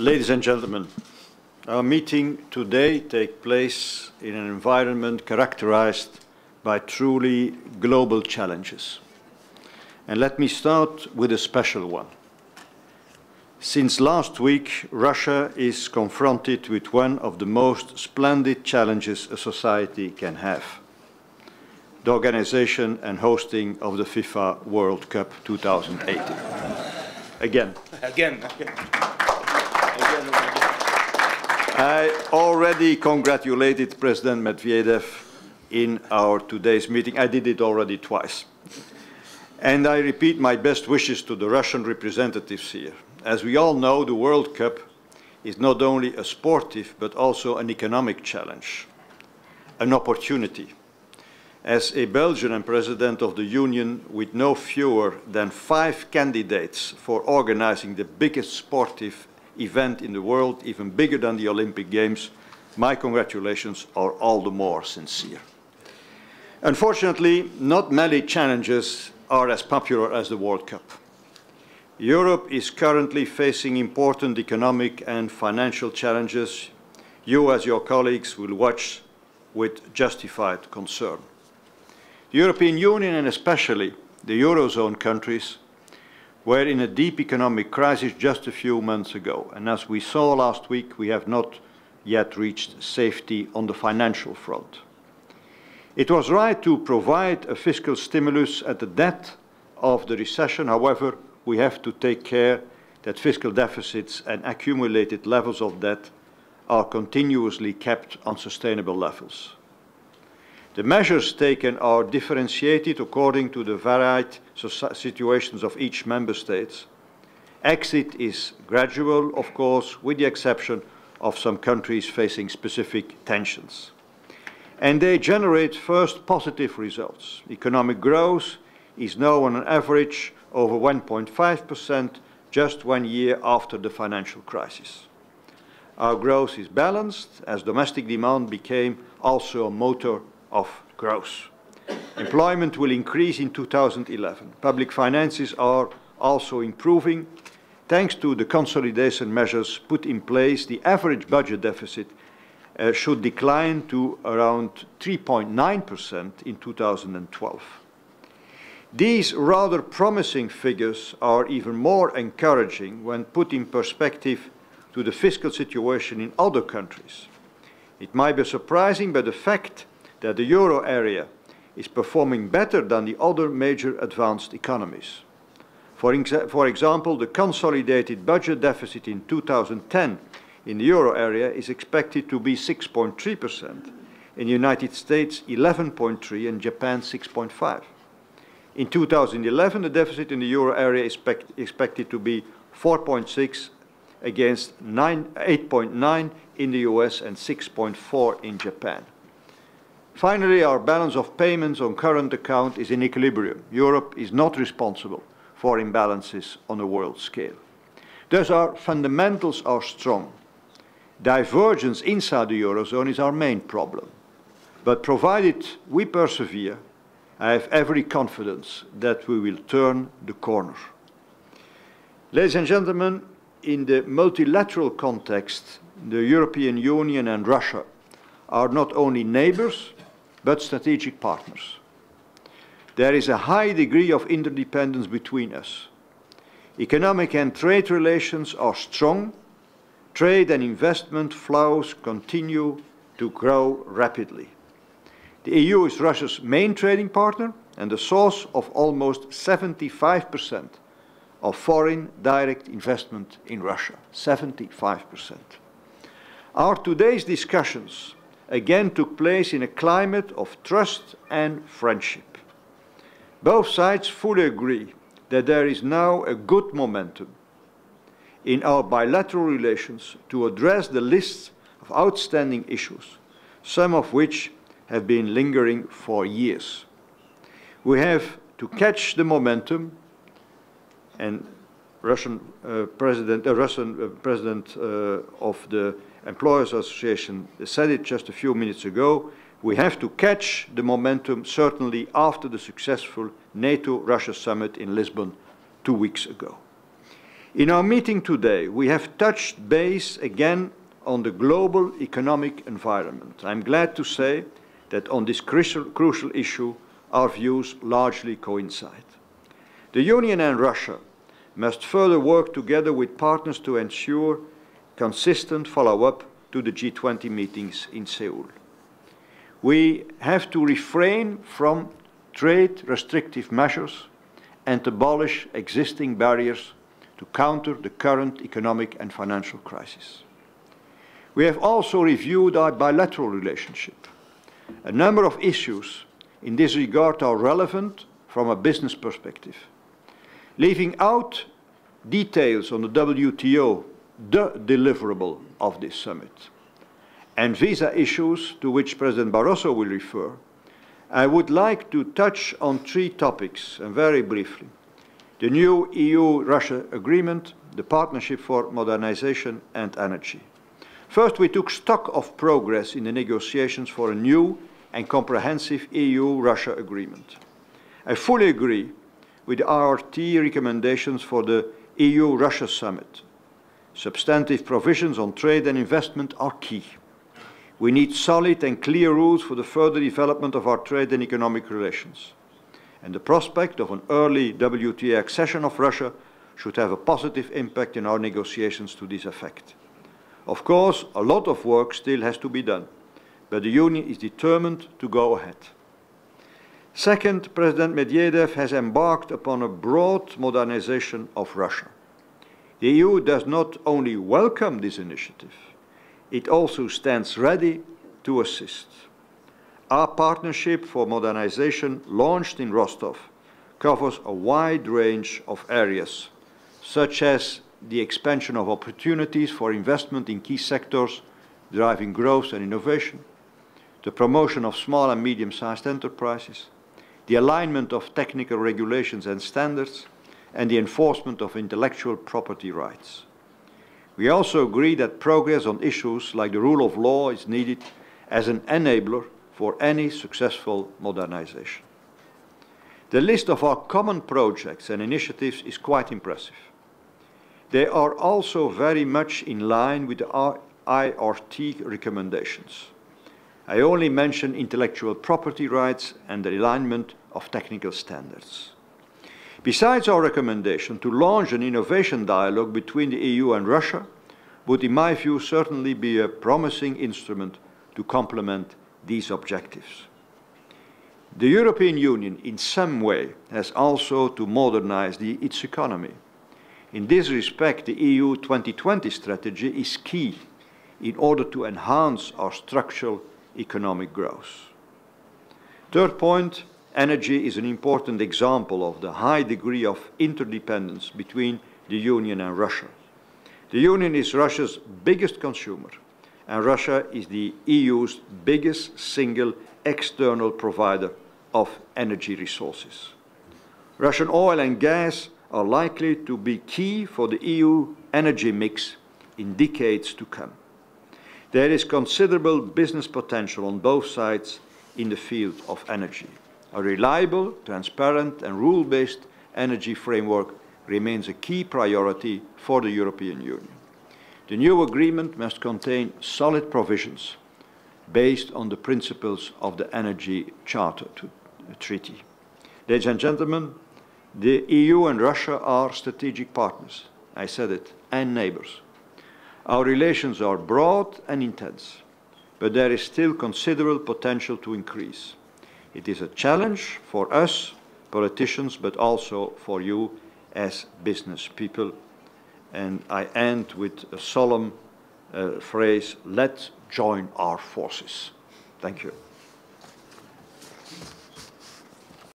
Ladies and gentlemen, our meeting today takes place in an environment characterized by truly global challenges. And let me start with a special one. Since last week, Russia is confronted with one of the most splendid challenges a society can have: the organization and hosting of the FIFA World Cup 2018. Again. I already congratulated President Medvedev in our today's meeting. I did it already twice. And I repeat my best wishes to the Russian representatives here. As we all know, the World Cup is not only a sportive but also an economic challenge, an opportunity. As a Belgian and President of the Union with no fewer than 5 candidates for organizing the biggest sportive event in the world, even bigger than the Olympic Games, my congratulations are all the more sincere. Unfortunately, not many challenges are as popular as the World Cup. Europe is currently facing important economic and financial challenges. You, as your colleagues, will watch with justified concern. The European Union, and especially the Eurozone countries, were in a deep economic crisis just a few months ago. And as we saw last week, we have not yet reached safety on the financial front. It was right to provide a fiscal stimulus at the depth of the recession. However, we have to take care that fiscal deficits and accumulated levels of debt are continuously kept on sustainable levels. The measures taken are differentiated according to the varied situations of each member state. Exit is gradual, of course, with the exception of some countries facing specific tensions. And they generate first positive results. Economic growth is now on an average over 1.5% just 1 year after the financial crisis. Our growth is balanced as domestic demand became also a motor of growth. Employment will increase in 2011. Public finances are also improving. Thanks to the consolidation measures put in place, the average budget deficit should decline to around 3.9% in 2012. These rather promising figures are even more encouraging when put in perspective to the fiscal situation in other countries. It might be surprising, but the fact that the euro area is performing better than the other major advanced economies. For example, the consolidated budget deficit in 2010 in the euro area is expected to be 6.3%, in the United States 11.3%, and Japan 6.5%. In 2011, the deficit in the euro area is expected to be 4.6% against 8.9% in the US and 6.4% in Japan. Finally, our balance of payments on current account is in equilibrium. Europe is not responsible for imbalances on a world scale. Thus, our fundamentals are strong. Divergence inside the Eurozone is our main problem. But provided we persevere, I have every confidence that we will turn the corner. Ladies and gentlemen, in the multilateral context, the European Union and Russia are not only neighbors, but strategic partners. There is a high degree of interdependence between us. Economic and trade relations are strong. Trade and investment flows continue to grow rapidly. The EU is Russia's main trading partner and the source of almost 75% of foreign direct investment in Russia. 75%. Our today's discussions again took place in a climate of trust and friendship. Both sides fully agree that there is now a good momentum in our bilateral relations to address the list of outstanding issues, some of which have been lingering for years. We have to catch the momentum, and Russian President of the Employers Association said it just a few minutes ago. We have to catch the momentum certainly after the successful NATO-Russia summit in Lisbon 2 weeks ago. In our meeting today, we have touched base again on the global economic environment. I'm glad to say that on this crucial issue, our views largely coincide. The Union and Russia must further work together with partners to ensure consistent follow-up to the G20 meetings in Seoul. We have to refrain from trade restrictive measures and abolish existing barriers to counter the current economic and financial crisis. We have also reviewed our bilateral relationship. A number of issues in this regard are relevant from a business perspective. Leaving out details on the WTO, the deliverable of this summit, and visa issues to which President Barroso will refer, I would like to touch on three topics, and very briefly. The new EU-Russia agreement, the Partnership for Modernization and Energy. First, we took stock of progress in the negotiations for a new and comprehensive EU-Russia agreement. I fully agree with our key recommendations for the EU-Russia summit. Substantive provisions on trade and investment are key. We need solid and clear rules for the further development of our trade and economic relations. And the prospect of an early WTO accession of Russia should have a positive impact in our negotiations to this effect. Of course, a lot of work still has to be done, but the Union is determined to go ahead. Second, President Medvedev has embarked upon a broad modernization of Russia. The EU does not only welcome this initiative, it also stands ready to assist. Our Partnership for Modernization, launched in Rostov, covers a wide range of areas, such as the expansion of opportunities for investment in key sectors, driving growth and innovation, the promotion of small and medium-sized enterprises, the alignment of technical regulations and standards, and the enforcement of intellectual property rights. We also agree that progress on issues like the rule of law is needed as an enabler for any successful modernization. The list of our common projects and initiatives is quite impressive. They are also very much in line with our IRT recommendations. I only mention intellectual property rights and the alignment of technical standards. Besides our recommendation to launch an innovation dialogue between the EU and Russia would, in my view, certainly be a promising instrument to complement these objectives. The European Union, in some way, has also to modernize its economy. In this respect, the EU 2020 strategy is key in order to enhance our structural economic growth. Third point, energy is an important example of the high degree of interdependence between the Union and Russia. The Union is Russia's biggest consumer, and Russia is the EU's biggest single external provider of energy resources. Russian oil and gas are likely to be key for the EU energy mix in decades to come. There is considerable business potential on both sides in the field of energy. A reliable, transparent and rule-based energy framework remains a key priority for the European Union. The new agreement must contain solid provisions based on the principles of the Energy Charter Treaty. Ladies and gentlemen, the EU and Russia are strategic partners, I said it, and neighbors. Our relations are broad and intense, but there is still considerable potential to increase. It is a challenge for us, politicians, but also for you as business people. And I end with a solemn phrase, let's join our forces. Thank you.